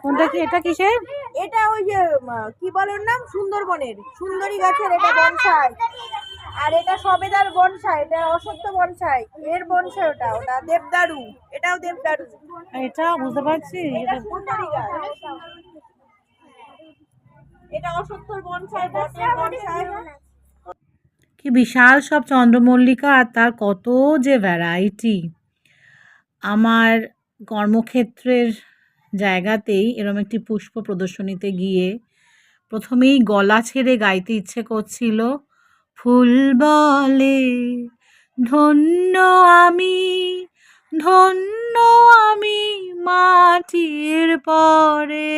কোনটা কি, এটা কিসের? এটা ওই যে কি বলে ওর নাম, সুন্দরবনের সুন্দরী গাছের এটা বনসাই। আর এটা সবেদার বনসাই, এটা অসত্য বনসাই এর বনসাই। ওটা ওটা দেবদারু, এটাও দেবদারু। এটা বুঝতে পারছি, এটা সুন্দরী গাছ, এটা অসত্যর বনসাই, বটের বনসাই। কি বিশাল সব চন্দ্রমল্লিকা, আর তার কত যে ভ্যারাইটি। আমার কর্মক্ষেত্রের জায়গাতেই এরম একটি পুষ্প প্রদর্শনীতে গিয়ে প্রথমেই গলা ছেড়ে গাইতে ইচ্ছে করছিল, ফুল বলে ধন্য আমি, ধন্য আমি মাটির পরে,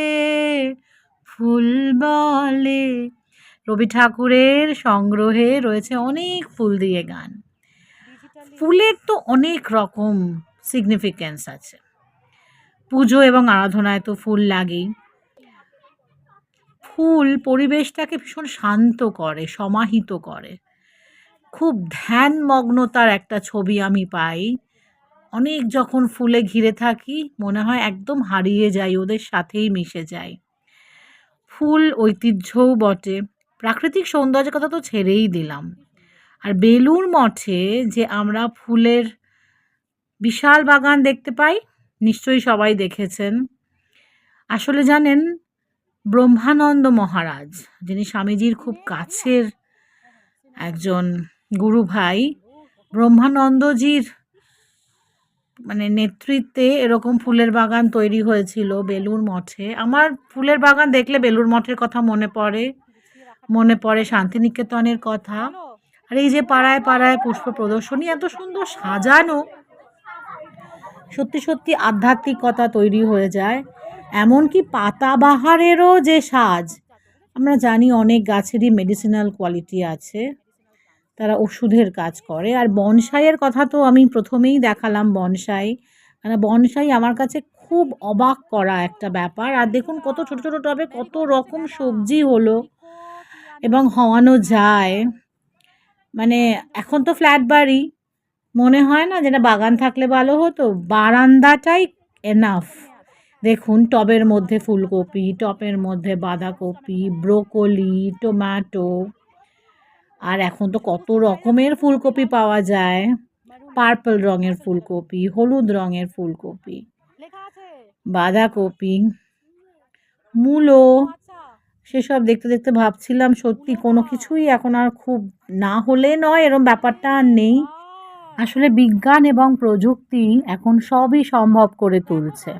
ফুল বলে। রবি ঠাকুরের সংগ্রহে রয়েছে অনেক ফুল দিয়ে গান। ফুলের তো অনেক রকম সিগনিফিক্যান্স আছে। পুজো এবং আরাধনায় তো ফুল লাগেই। ফুল পরিবেশটাকে ভীষণ শান্ত করে, সমাহিত করে। খুব ধ্যানমগ্নতার একটা ছবি আমি পাই। অনেক যখন ফুলে ঘিরে থাকি মনে হয় একদম হারিয়ে যাই, ওদের সাথেই মিশে যাই। ফুল ঐতিহ্যও বটে, প্রাকৃতিক সৌন্দর্যের কথা তো ছেড়েই দিলাম। আর বেলুড় মঠে যে আমরা ফুলের বিশাল বাগান দেখতে পাই, নিশ্চয়ই সবাই দেখেছেন। আসলে জানেন, ব্রহ্মানন্দ মহারাজ, যিনি স্বামীজির খুব কাছের একজন গুরু ভাই, ব্রহ্মানন্দজির নেতৃত্বে এরকম ফুলের বাগান তৈরি হয়েছিল বেলুড় মঠে। আমার ফুলের বাগান দেখলে বেলুড় মঠের কথা মনে পড়ে শান্তিনিকেতনের কথা। আর এই যে পাড়ায় পাড়ায় পুষ্প প্রদর্শনী এত সুন্দর সাজানো, সত্যি সত্যি আধ্যাত্মিকতা তৈরি হয়ে যায়। এমনকি পাতাবাহারেরও যে সাজ, আমরা জানি অনেক গাছেরই মেডিসিনাল কোয়ালিটি আছে, তারা ওষুধের কাজ করে। আর বনসাইয়ের কথা তো আমি প্রথমেই দেখালাম, বনসাই মানে বনসাই আমার কাছে খুব অবাক করা একটা ব্যাপার। আর দেখুন কত ছোট ছোট টবে কত রকম সবজি হলো এবং হওয়ানো যায়। এখন তো ফ্ল্যাট বাড়ি, মনে হয় না যেটা বাগান থাকলে ভালো হতো, বারান্দাটাই এনাফ। দেখুন টবের মধ্যে ফুলকপি, টবের মধ্যে বাঁধাকপি, ব্রোকলি, টমেটো। আর এখন তো কত রকমের ফুলকপি পাওয়া যায়, পার্পল রঙের ফুলকপি, হলুদ রঙের ফুলকপি, বাঁধাকপি, মূলো। সেসব দেখতে দেখতে ভাবছিলাম সত্যি কোনো কিছুই এখন আর খুব না হলে নয়, এরকম ব্যাপারটা আর নেই। আসলে বিজ্ঞান এবং প্রযুক্তি এখন সবই সম্ভব করে তুলছে।